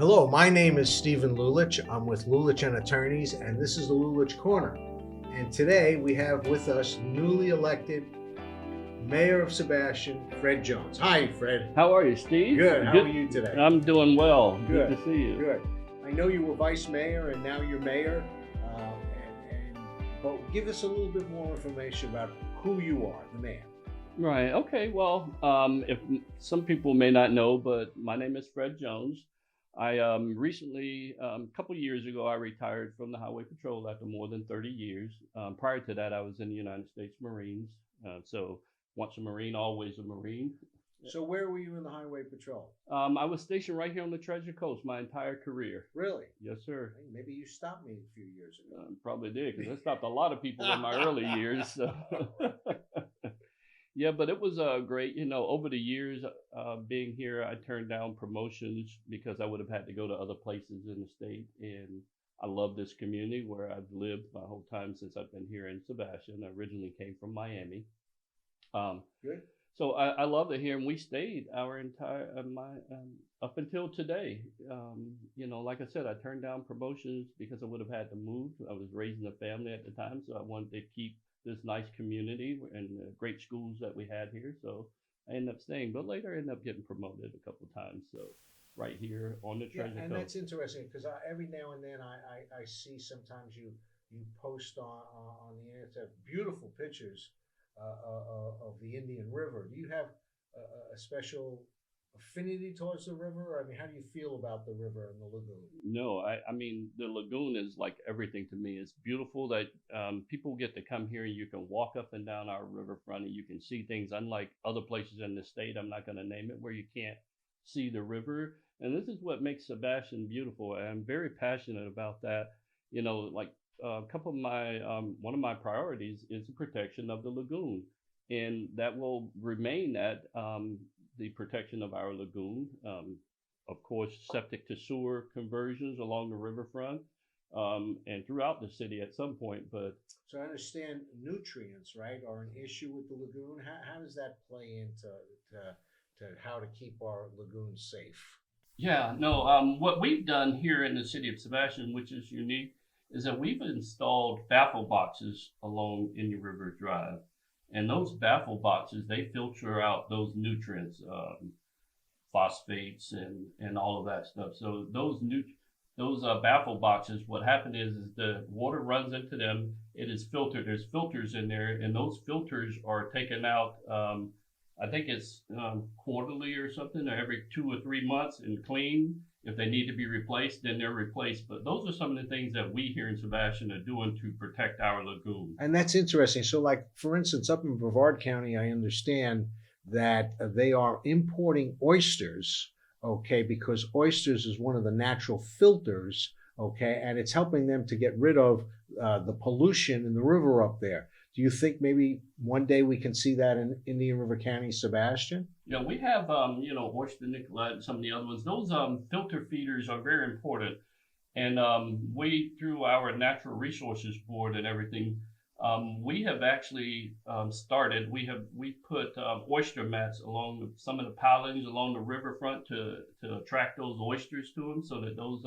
Hello, my name is Stephen Lulich. I'm with Lulich Attorneys, and this is the Lulich Corner. And today we have with us newly elected Mayor of Sebastian, Fred Jones. Hi, Fred. How are you, Steve? Good. How are you today? I'm doing well. Good. Good to see you. Good. I know you were vice mayor, and now you're mayor. But give us a little bit more information about who you are, the man. Right. Okay. Well, if some people may not know, but my name is Fred Jones. I recently, a couple years ago, I retired from the Highway Patrol after more than 30 years. Prior to that, I was in the United States Marines. So once a Marine, always a Marine. So where were you in the Highway Patrol? I was stationed right here on the Treasure Coast my entire career. Really? Yes, sir. Hey, maybe you stopped me a few years ago. Probably did, because I stopped a lot of people in my early years. So. Yeah, but it was great. You know, over the years being here, I turned down promotions because I would have had to go to other places in the state. And I love this community where I've lived my whole time since I've been here in Sebastian. I originally came from Miami. Good. So I love it here, and we stayed our entire up until today. You know, like I said, I turned down promotions because I would have had to move. I was raising a family at the time, so I wanted to keep this nice community and great schools that we had here. So I ended up staying, but later I ended up getting promoted a couple of times. So right here on the Treasure Coast. And that's interesting because every now and then I see sometimes you post on the internet beautiful pictures of the Indian River. Do you have a special affinity towards the river? I mean, how do you feel about the river and the lagoon? No, I mean, the lagoon is like everything to me. It's beautiful that people get to come here and you can walk up and down our riverfront and you can see things unlike other places in the state. I'm not going to name it where you can't see the river. And this is what makes Sebastian beautiful. And I'm very passionate about that. You know, like a couple of my, one of my priorities is the protection of the lagoon. And that will remain at the protection of our lagoon. Of course, septic to sewer conversions along the riverfront and throughout the city at some point. But so I understand nutrients, right, are an issue with the lagoon. How does that play into to how to keep our lagoon safe? Yeah, no, what we've done here in the city of Sebastian, which is unique, is that we've installed baffle boxes along Indian River Drive. And those baffle boxes, they filter out those nutrients, phosphates and all of that stuff. So those baffle boxes, what happened is the water runs into them. It is filtered. There's filters in there, and those filters are taken out. I think it's quarterly or something, or every 2 or 3 months, and cleaned. If they need to be replaced, then they're replaced. But those are some of the things that we here in Sebastian are doing to protect our lagoon. And that's interesting. So, like, for instance, up in Brevard County, I understand that they are importing oysters, okay, because oysters is one of the natural filters, okay, and it's helping them to get rid of the pollution in the river up there. Do you think maybe one day we can see that in Indian River County, Sebastian? Yeah, we have, you know, oyster Nicolette and some of the other ones. Those filter feeders are very important. And we, through our Natural Resources Board and everything, we have actually started. We put oyster mats along some of the pilings along the riverfront to attract those oysters to them, so that those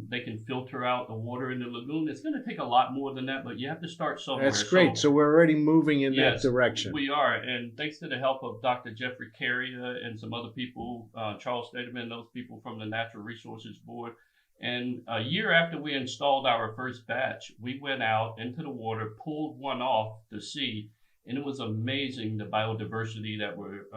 they can filter out the water in the lagoon. It's going to take a lot more than that, but you have to start somewhere. That's great. So we're already moving in that direction. We are, and thanks to the help of Dr. Jeffrey Carrier and some other people, Charles Staterman, those people from the Natural Resources Board. And a year after we installed our first batch, we went out into the water, pulled one off to sea, and it was amazing the biodiversity that were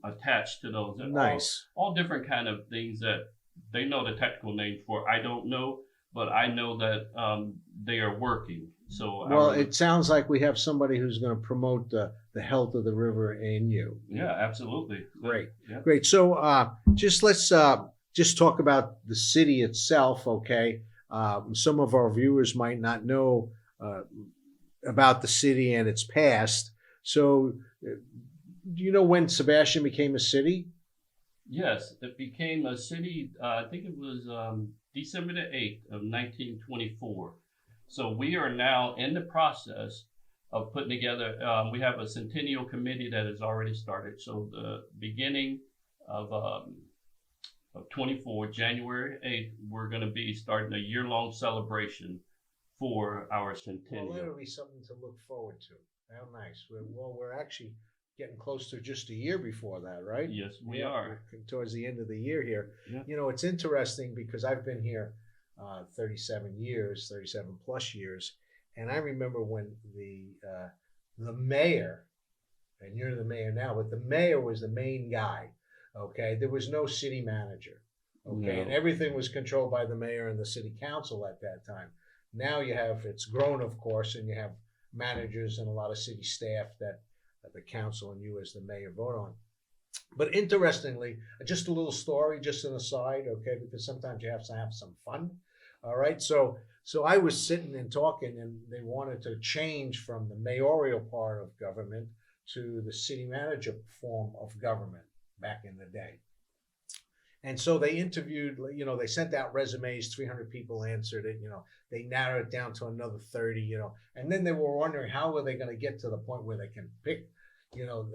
attached to those. And nice. All different kind of things that they know the technical name for. I don't know, but I know that they are working. So well, it sounds like we have somebody who's going to promote the health of the river in you. Yeah, absolutely. Great, yeah. Great. So let's just talk about the city itself, okay? Some of our viewers might not know about the city and its past. So, do you know when Sebastian became a city? Yes, it became a city, I think it was December the 8th of 1924. So we are now in the process of putting together, we have a centennial committee that has already started. So the beginning of of 24, January 8th, we're going to be starting a year-long celebration for our centennial. Well, that'll be something to look forward to. How nice. We're actually getting close to just a year before that, right? Yes, we are. We're towards the end of the year here. Yeah. You know, it's interesting because I've been here 37 years, 37 plus years, and I remember when the mayor, and you're the mayor now, but the mayor was the main guy. Okay, there was no city manager. Okay, No. and everything was controlled by the mayor and the city council at that time. Now you have, it's grown, of course, and you have managers and a lot of city staff that the council and you as the mayor vote on. But interestingly, just a little story, just an aside, okay, because sometimes you have to have some fun. All right, so I was sitting and talking, and they wanted to change from the mayoral part of government to the city manager form of government back in the day. And so they interviewed, you know, they sent out resumes, 300 people answered it, you know, they narrowed it down to another 30, you know, and then they were wondering how were they going to get to the point where they can pick, you know,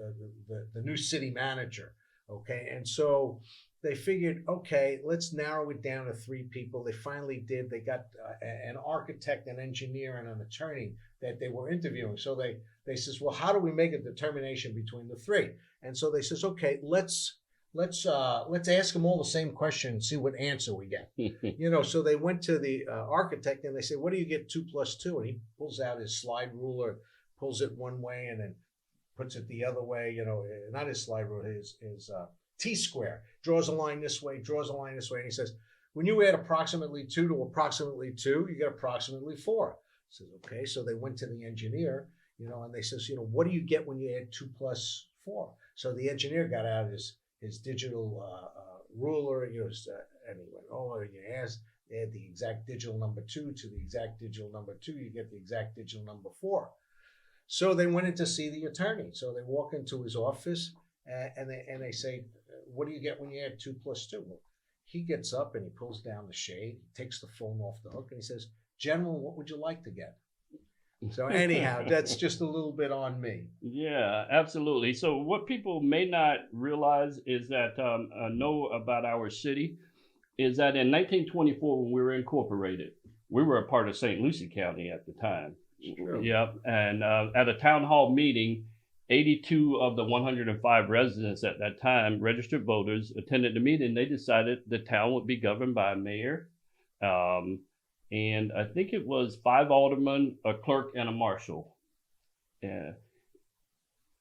the new city manager. Okay. And so they figured, okay, let's narrow it down to 3 people. They finally did. They got an architect, an engineer, and an attorney that they were interviewing. So they says, well, how do we make a determination between the 3? And so they says, okay, let's ask them all the same question and see what answer we get. You know, so they went to the architect and they said, what do you get 2 plus 2? And he pulls out his slide ruler, pulls it one way and then puts it the other way, you know, not his slide ruler, his T-square, draws a line this way, draws a line this way. And he says, when you add approximately 2 to approximately 2, you get approximately 4. He says, okay. So they went to the engineer, you know, and they says, you know, what do you get when you add 2 plus 4? So the engineer got out his digital ruler, you know, and he went, oh, you add the exact digital number 2 to the exact digital number 2, you get the exact digital number 4. So they went in to see the attorney. So they walk into his office and they say, what do you get when you add 2 plus 2? Well, he gets up and he pulls down the shade, he takes the phone off the hook and he says, General, what would you like to get? So anyhow, that's just a little bit on me. Yeah, absolutely. So what people may not realize is that, know about our city, is that in 1924, when we were incorporated, we were a part of St. Lucie County at the time. True. Yep. And at a town hall meeting, 82 of the 105 residents at that time, registered voters, attended the meeting. They decided the town would be governed by a mayor. And I think it was 5 aldermen, a clerk, and a marshal.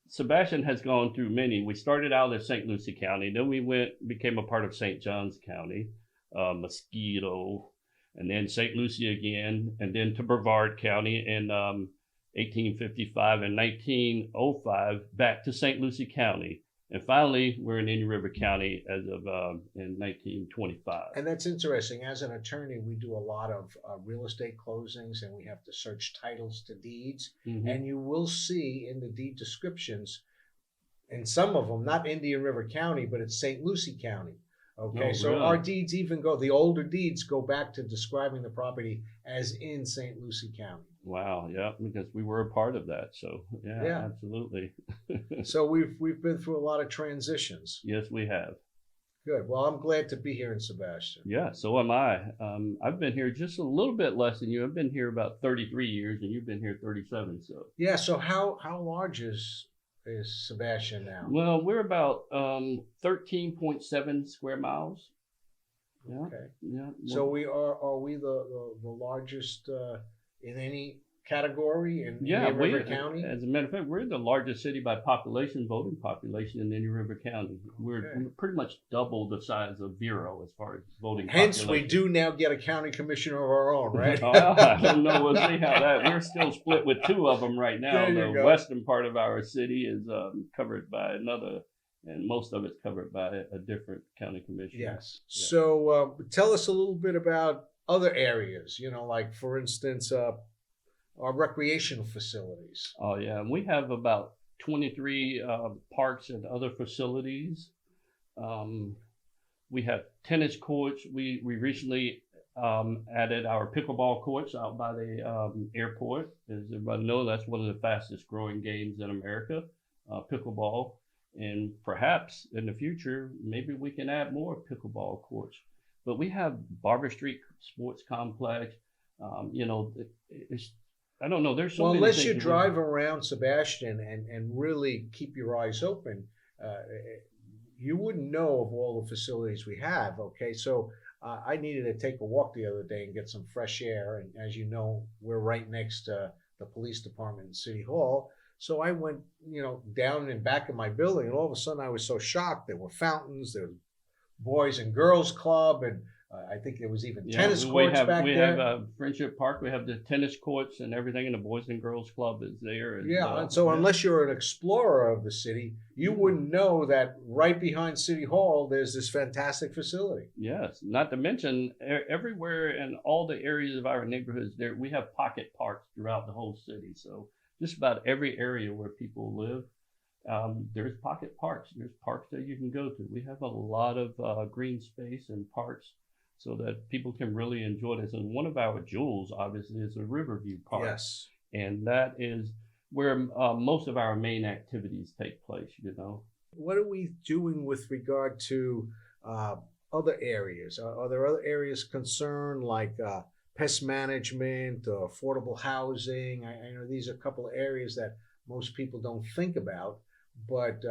Sebastian has gone through many. We started out as St. Lucie County, then we became a part of St. Johns County, Mosquito, and then St. Lucie again, and then to Brevard County in 1855 and 1905, back to St. Lucie County. And finally, we're in Indian River County as of in 1925. And that's interesting. As an attorney, we do a lot of real estate closings, and we have to search titles to deeds. Mm-hmm. And you will see in the deed descriptions, and some of them, not Indian River County, but it's St. Lucie County. Okay, Oh, so really? our deeds even go, the older deeds go back to describing the property as in St. Lucie County. Wow, yeah, because we were a part of that. So yeah. Absolutely. So we've been through a lot of transitions. Yes, we have. Good. Well, I'm glad to be here in Sebastian. Yeah, so am I. I've been here just a little bit less than you. I've been here about 33 years, and you've been here 37. So yeah. So how large is Sebastian now? well, we're about 13.7 square miles. Yeah. Okay. Yeah. So are we the largest in any category in Indian River County? As a matter of fact, we're the largest city by population, voting population in Indian River County. We're pretty much double the size of Vero as far as voting Hence, population. we do now get a county commissioner of our own, right? I don't know. We'll see how that. We're still split with 2 of them right now. There you The go. western part of our city is covered by another, and most of it's covered by a different county commissioner. Yes. Yeah. So tell us a little bit about other areas, you know, like for instance, our recreational facilities. Oh yeah, and we have about 23 parks and other facilities. We have tennis courts. We recently added our pickleball courts out by the airport. As everybody knows, that's one of the fastest growing games in America, pickleball. And perhaps in the future, maybe we can add more pickleball courts. But we have Barber Street Sports Complex. You know, it's, I don't know. There's so Well, many unless things you that drive around Sebastian and really keep your eyes open, uh, you wouldn't know of all the facilities we have. Okay, so I needed to take a walk the other day and get some fresh air. And as you know, we're right next to the police department and City Hall. So I went, down and back of my building, and all of a sudden I was so shocked. There were fountains, there was Boys and Girls Club, and I think there was even Yeah, tennis we courts have back we there. have Friendship Park. We have the tennis courts and everything, and the Boys and Girls Club is there as Yeah, well. and so Yeah. unless you're an explorer of the city, you wouldn't know that right behind City Hall there's this fantastic facility. Yes, not to mention everywhere in all the areas of our neighborhoods, there we have pocket parks throughout the whole city. So just about every area where people live, there's pocket parks. There's parks that you can go to. We have a lot of green space and parks so that people can really enjoy this. And one of our jewels, obviously, is the Riverview Park. Yes. And that is where most of our main activities take place, you know. What are we doing with regard to other areas? Are there other areas concerned like pest management, affordable housing? I know these are a couple of areas that most people don't think about, but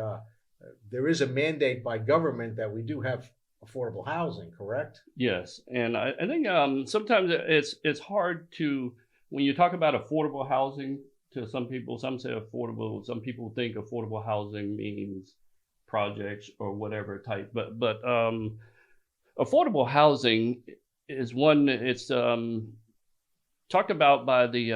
there is a mandate by government that we do have affordable housing, correct? Yes, and I think sometimes it's hard to, when you talk about affordable housing, to some people, some say affordable, some people think affordable housing means projects or whatever type, but affordable housing is one. It's talked about by the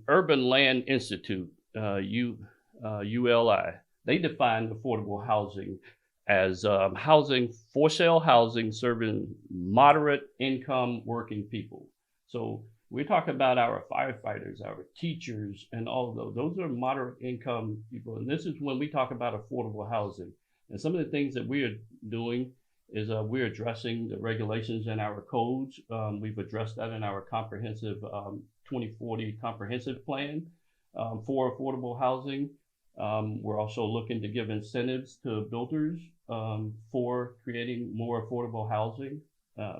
Urban Land Institute, ULI. They define affordable housing as housing, for sale housing serving moderate income working people. So we talk about our firefighters, our teachers, and all of those. Those are moderate income people. And this is when we talk about affordable housing. And some of the things that we are doing is we're addressing the regulations in our codes. We've addressed that in our comprehensive 2040 comprehensive plan for affordable housing. We're also looking to give incentives to builders for creating more affordable housing.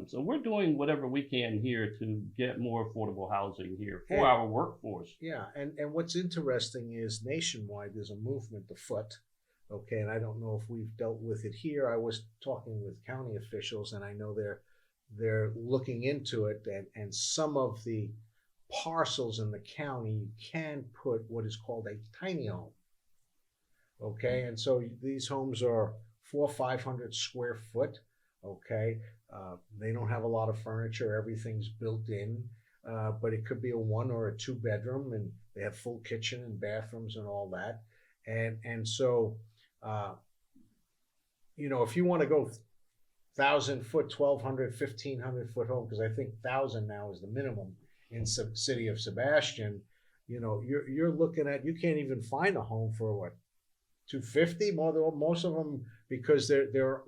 So we're doing whatever we can here to get more affordable housing here for our workforce. Yeah, and what's interesting is nationwide there's a movement afoot. Okay, and I don't know if we've dealt with it here. I was talking with county officials, and I know they're looking into it, and some of the parcels in the county you can put what is called a tiny home. Okay, and so these homes are 400-500 square foot. Okay, they don't have a lot of furniture. Everything's built in, but it could be a 1 or a 2 bedroom, and they have full kitchen and bathrooms and all that. And so, if you want to go 1,000-foot, 1,200, 1,500-foot home, because I think 1,000 now is the minimum in city of Sebastian. You're looking at, you can't even find a home for what, 250. Most of them, because they're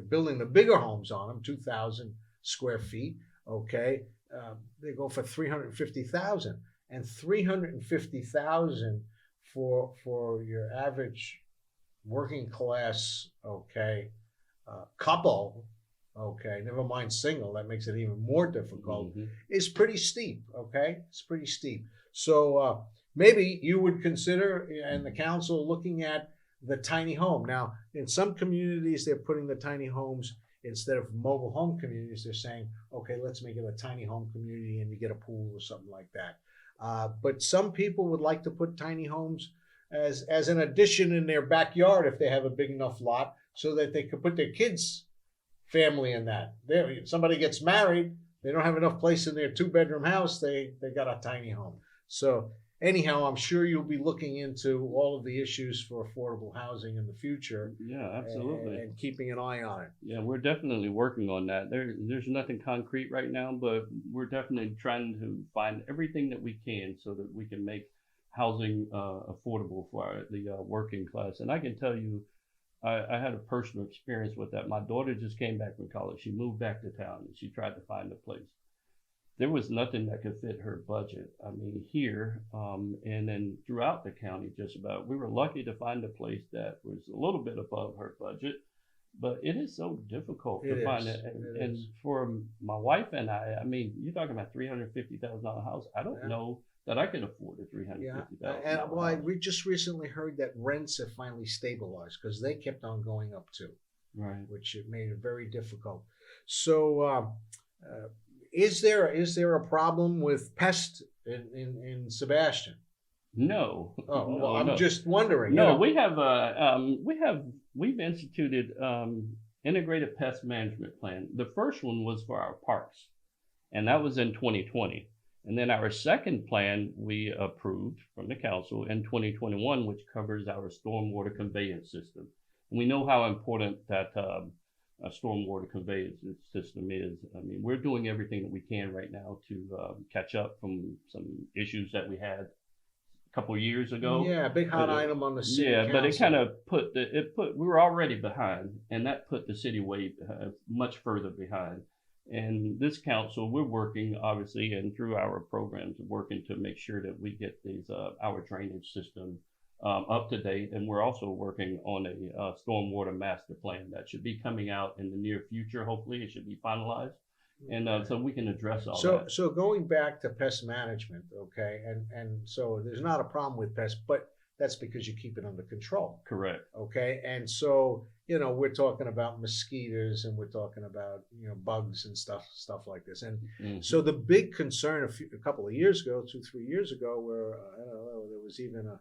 building the bigger homes on them, 2,000 square feet. Okay, they go for 350,000, and 350,000 for your average working class, okay, couple, okay, never mind single, that makes it even more difficult, is pretty steep, okay? It's pretty steep. So maybe you would consider, and the council, looking at the tiny home. Now, in some communities, they're putting the tiny homes, instead of mobile home communities, they're saying, okay, let's make it a tiny home community and you get a pool or something like that. But some people would like to put tiny homes as an addition in their backyard if they have a big enough lot, so that they could put their kids' family in that. Somebody gets married, they don't have enough place in their 2-bedroom house, they got a tiny home. So anyhow, I'm sure you'll be looking into all of the issues for affordable housing in the future. Yeah, absolutely. And keeping an eye on it. Yeah, we're definitely working on that. There's nothing concrete right now, but we're definitely trying to find everything that we can so that we can make housing affordable for the working class. And I can tell you, I had a personal experience with that. My daughter just came back from college. She moved back to town and she tried to find a place. there was nothing that could fit her budget. I mean, here, and then throughout the county, just about, we were lucky to find a place that was a little bit above her budget, but it is so difficult to find it. And for my wife and I mean, you're talking about $350,000 house. I don't know that I could afford a $350,000. And well, we just recently heard that rents have finally stabilized because they kept on going up too, right? Which it made it very difficult. So, is there a problem with pests in Sebastian? No. Oh, no, well, I'm no. just wondering. No, we've instituted integrated pest management plan. The first one was for our parks, and that was in 2020. And then our second plan we approved from the council in 2021, which covers our stormwater conveyance system. And we know how important that a stormwater conveyance system is. I mean, we're doing everything that we can right now to catch up from some issues that we had a couple of years ago. Yeah, big hot item on the city council. But it kind of we were already behind, and that put the city way much further behind. And this council, we're working obviously, and through our programs, working to make sure that we get these our drainage system up to date, and we're also working on a stormwater master plan that should be coming out in the near future. Hopefully, it should be finalized, and so we can address all that. So going back to pest management, okay, and so there's not a problem with pests, but that's because you keep it under control. Correct. Okay, and so we're talking about mosquitoes, and we're talking about bugs and stuff like this, and so the big concern a couple of years ago, 2-3 years ago, where I don't know, there was even a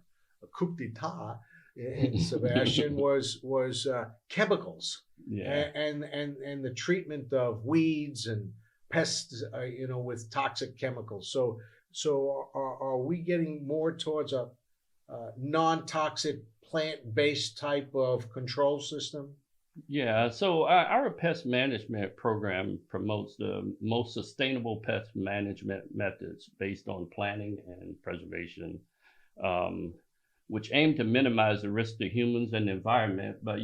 coup d'etat in Sebastian was chemicals, and the treatment of weeds and pests, with toxic chemicals. So are we getting more towards a non-toxic plant-based type of control system? Yeah, so our pest management program promotes the most sustainable pest management methods based on planning and preservation, which aim to minimize the risk to humans and the environment by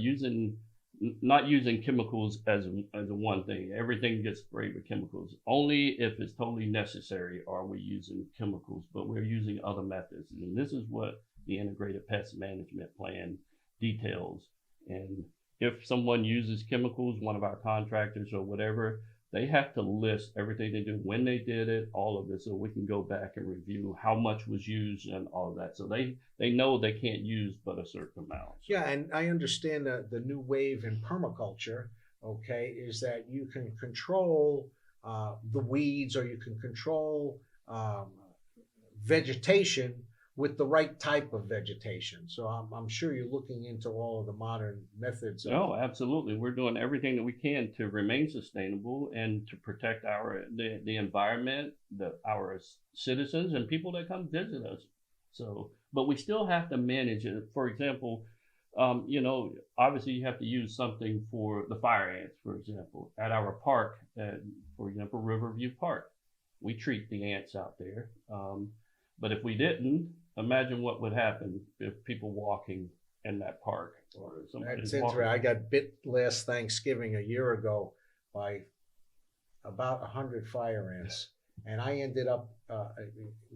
not using chemicals as a one thing. Everything gets sprayed with chemicals. Only if it's totally necessary are we using chemicals, but we're using other methods. And this is what the integrated pest management plan details. And if someone uses chemicals, one of our contractors or whatever, they have to list everything they do, when they did it, all of it, so we can go back and review how much was used and all of that. So they know they can't use but a certain amount. Yeah, and I understand that the new wave in permaculture, okay, is that you can control the weeds, or you can control vegetation with the right type of vegetation. So I'm sure you're looking into all of the modern methods. Oh, absolutely. We're doing everything that we can to remain sustainable and to protect the environment, our citizens and people that come visit us. So, but we still have to manage it. For example, obviously you have to use something for the fire ants, for example. At our park, for example, Riverview Park, we treat the ants out there. But if we didn't, imagine what would happen if people walking in that park or somebody. That's interesting. I got bit last Thanksgiving a year ago by about 100 fire ants, and I ended up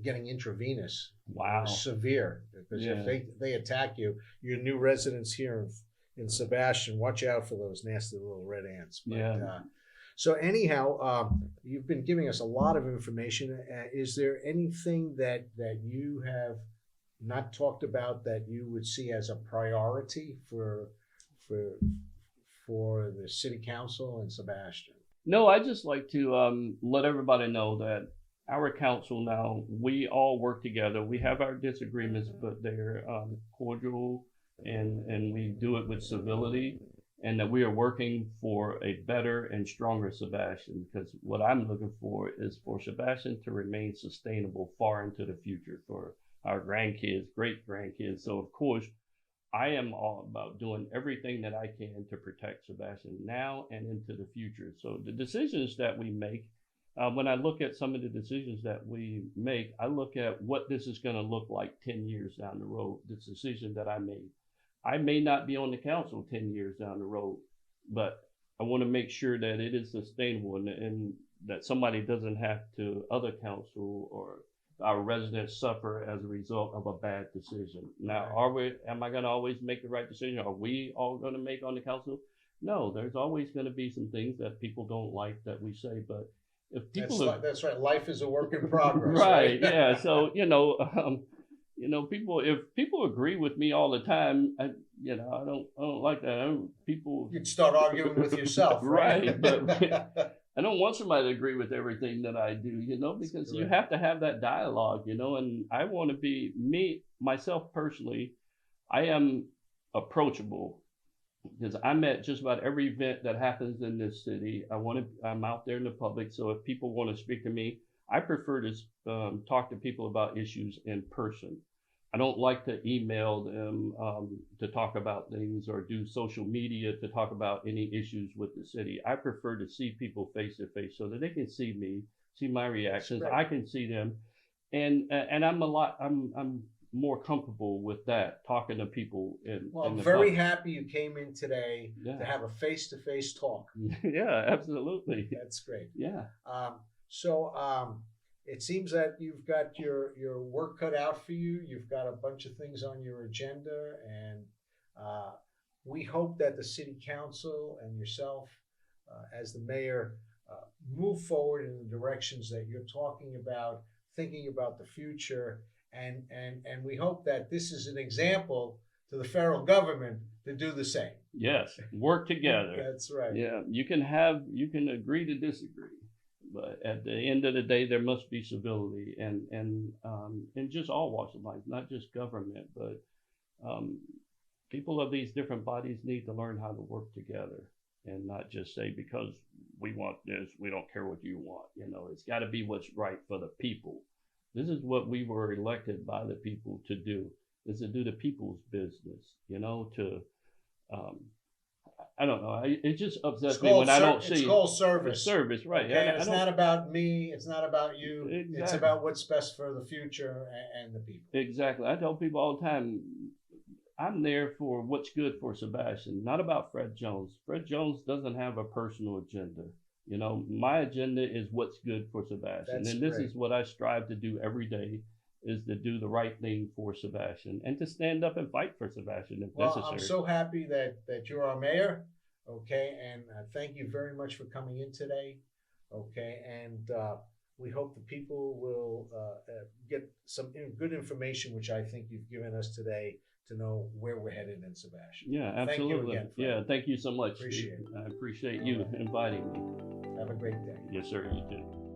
getting intravenous. Wow. It was severe, because if they attack you, your new residents here in Sebastian, watch out for those nasty little red ants. But, so anyhow, you've been giving us a lot of information. Is there anything that you have not talked about that you would see as a priority for the city council in Sebastian? No, I just like to let everybody know that our council now, we all work together. We have our disagreements, but they're cordial, and we do it with civility. And that we are working for a better and stronger Sebastian, because what I'm looking for is for Sebastian to remain sustainable far into the future for our grandkids, great grandkids. So of course, I am all about doing everything that I can to protect Sebastian now and into the future. So the decisions that we make, when I look at some of the decisions that we make, I look at what this is going to look like 10 years down the road, this decision that I made. I may not be on the council 10 years down the road, but I want to make sure that it is sustainable. And that somebody doesn't have to, other council or our residents suffer as a result of a bad decision. Now, am I going to always make the right decision? Are we all going to make on the council? No, there's always going to be some things that people don't like that we say, but if people that's right. Life is a work in progress. right, yeah. So, people, if people agree with me all the time, I don't like that. People, You'd start arguing with yourself, right? right, but I don't want somebody to agree with everything that I do, because you have to have that dialogue, and I want to be myself personally. I am approachable because I'm at just about every event that happens in this city. I'm out there in the public. So if people want to speak to me, I prefer to talk to people about issues in person. I don't like to email them to talk about things or do social media to talk about any issues with the city. I prefer to see people face to face so that they can see me, see my reactions. I can see them, and I'm more comfortable with that, talking to people. I'm very happy you came in today to have a face-to-face talk. Yeah, absolutely. That's great. Yeah. It seems that you've got your work cut out for you. You've got a bunch of things on your agenda, and we hope that the city council and yourself, as the mayor, move forward in the directions that you're talking about, thinking about the future, and we hope that this is an example to the federal government to do the same. Yes, work together. That's right. Yeah, you can agree to disagree. But at the end of the day, there must be civility and in just all walks of life, not just government, but people of these different bodies need to learn how to work together and not just say, because we want this, we don't care what you want. It's got to be what's right for the people. This is what we were elected by the people to do, is to do the people's business, I don't know. It just upsets me when I don't see. It's called service. Service, right? Okay? It's not about me. It's not about you. Exactly. It's about what's best for the future and the people. Exactly. I tell people all the time, I'm there for what's good for Sebastian, not about Fred Jones. Fred Jones doesn't have a personal agenda. My agenda is what's good for Sebastian. That's and this great. is what I strive to do every day, is to do the right thing for Sebastian and to stand up and fight for Sebastian if necessary. I'm so happy that you're our mayor, okay, and thank you very much for coming in today, okay, and we hope the people will get some good information, which I think you've given us today, to know where we're headed in Sebastian. Yeah, absolutely. Thank you again, Fred. Yeah, thank you so much. Appreciate it. I appreciate you inviting me. Have a great day. Yes, sir, you too.